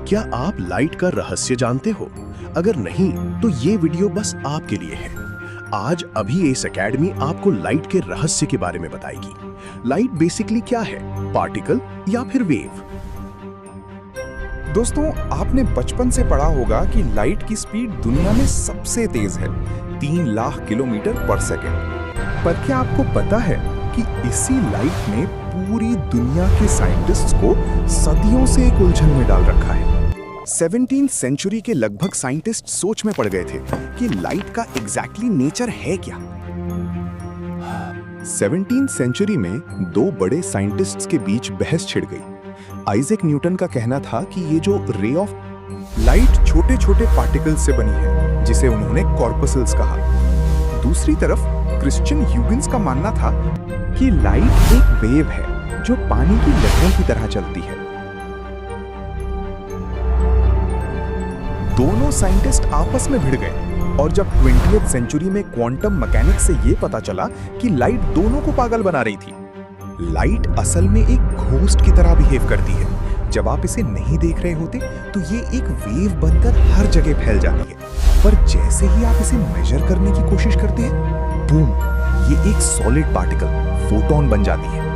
क्या आप लाइट का रहस्य जानते हो? अगर नहीं, तो ये वीडियो बस आपके लिए है। आज अभी एस एकेडमी आपको लाइट के रहस्य के बारे में बताएगी। लाइट बेसिकली क्या है, पार्टिकल या फिर वेव? दोस्तों, आपने बचपन से पढ़ा होगा कि लाइट की स्पीड दुनिया में सबसे तेज है, 3 लाख किलोमीटर पर सेकंड। पर क्या आपको पता है कि इसी लाइट ने पूरी दुनिया के साइंटिस्ट्स को सदियों से एक उलझन में डाल रखा है। 17वीं सेंचुरी के लगभग साइंटिस्ट सोच में पड़ गए थे कि लाइट का एग्जैक्टली नेचर है क्या। 17वीं सेंचुरी में दो बड़े साइंटिस्ट्स के बीच बहस छिड़ गई। आइजैक न्यूटन का कहना था कि ये जो रे ऑफ लाइट छोटे छोटे पार्टिकल्स से बनी है, जिसे उन्होंने कॉर्पसल्स कहा। दूसरी तरफ क्रिश्चियन ह्यूगिन्स का मानना था कि लाइट एक वेव है जो पानी की लहरों की तरह चलती है। दोनों साइंटिस्ट आपस में भिड़ गए और जब 20वीं सेंचुरी में क्वांटम मैकेनिक्स से यह पता चला कि लाइट दोनों को पागल बना रही थी। लाइट असल में एक घोस्ट की तरह बिहेव करती है। जब आप इसे नहीं देख रहे होते तो ये एक वेव बनकर हर जगह फैल जाती है, पर जैसे ही आप इसे मेजर करने की कोशिश करते हैं, बूम, ये एक सॉलिड पार्टिकल फोटॉन बन जाती है।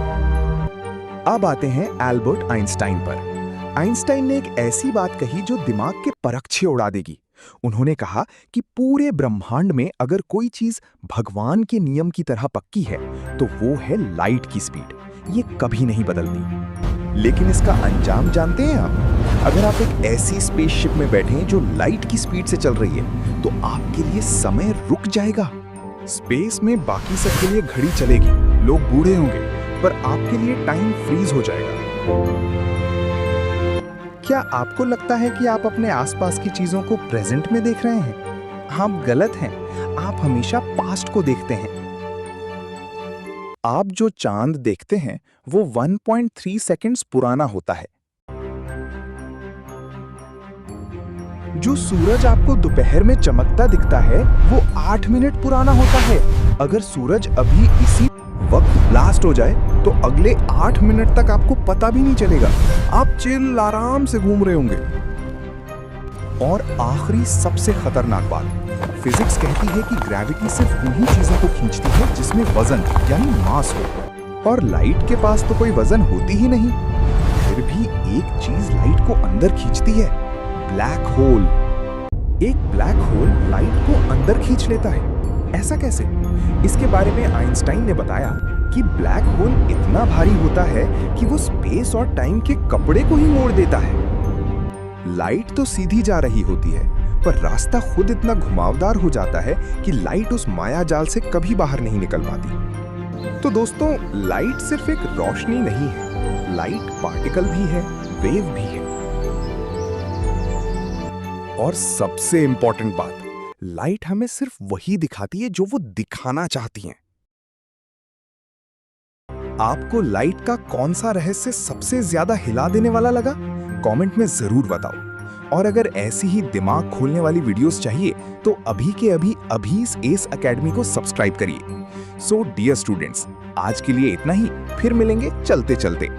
अब आते हैं एल्बर्ट आइंस्टाइन पर। आइंस्टाइन ने एक ऐसी बात कही जो दिमाग के परखचे उड़ा देगी। उन्होंने कहा कि पूरे ब्रह्मांड में अगर कोई चीज भगवान के नियम की तरह पक्की है तो वो है लाइट की स्पीड। ये कभी नहीं बदलती। लेकिन इसका अंजाम जानते हैं आप? अगर आप एक ऐसी स्पेसशिप में बैठे हैं जो लाइट की स्पीड से चल रही है, तो आपके लिए समय रुक जाएगा। स्पेस में बाकी सबके लिए घड़ी चलेगी, लोग बूढ़े होंगे, पर आपके लिए टाइम फ्रीज हो जाएगा। क्या आपको लगता है कि आप अपने आसपास की चीजों को प्रेजेंट में देख रहे हैं? आप गलत हैं। आप हमेशा पास्ट को देखते हैं। आप जो चांद देखते हैं वो 1.3 सेकंड्स पुराना होता है। जो सूरज आपको दोपहर में चमकता दिखता है वो 8 मिनट पुराना होता है। अगर सूरज अभी इसी वक्त ब्लास्ट हो जाए तो अगले 8 मिनट तक आपको पता भी नहीं चलेगा। आप चिल आराम से घूम रहे होंगे। और आखिरी सबसे खतरनाक बात, फिजिक्स कहती है कि ग्रेविटी सिर्फ उन्हीं चीजों को खींचती है जिसमें वजन यानी मास हो, और लाइट के पास तो कोई वजन होती ही नहीं। फिर भी एक चीज लाइट को अंदर खींचती है, ब्लैक होल। एक ब्लैक होल लाइट को अंदर खींच लेता है। ऐसा कैसे? इसके बारे में आइंस्टाइन ने बताया कि ब्लैक होल इतना भारी होता है कि वो स्पेस और टाइम के कपड़े को ही मोड़ देता है। लाइट तो सीधी जा रही होती है, पर रास्ता खुद इतना घुमावदार हो जाता है कि लाइट उस माया जाल से कभी बाहर नहीं निकल पाती। तो दोस्तों, लाइट सिर्फ एक रोशनी नहीं है, लाइट पार्टिकल भी है, वेव भी है। और सबसे इंपॉर्टेंट बात, लाइट हमें सिर्फ वही दिखाती है जो वो दिखाना चाहती है। आपको लाइट का कौन सा रहस्य सबसे ज्यादा हिला देने वाला लगा? कमेंट में जरूर बताओ। और अगर ऐसी ही दिमाग खोलने वाली वीडियोस चाहिए तो अभी के अभी इस एस एकेडमी को सब्सक्राइब करिए। सो डियर स्टूडेंट्स, आज के लिए इतना ही। फिर मिलेंगे चलते चलते।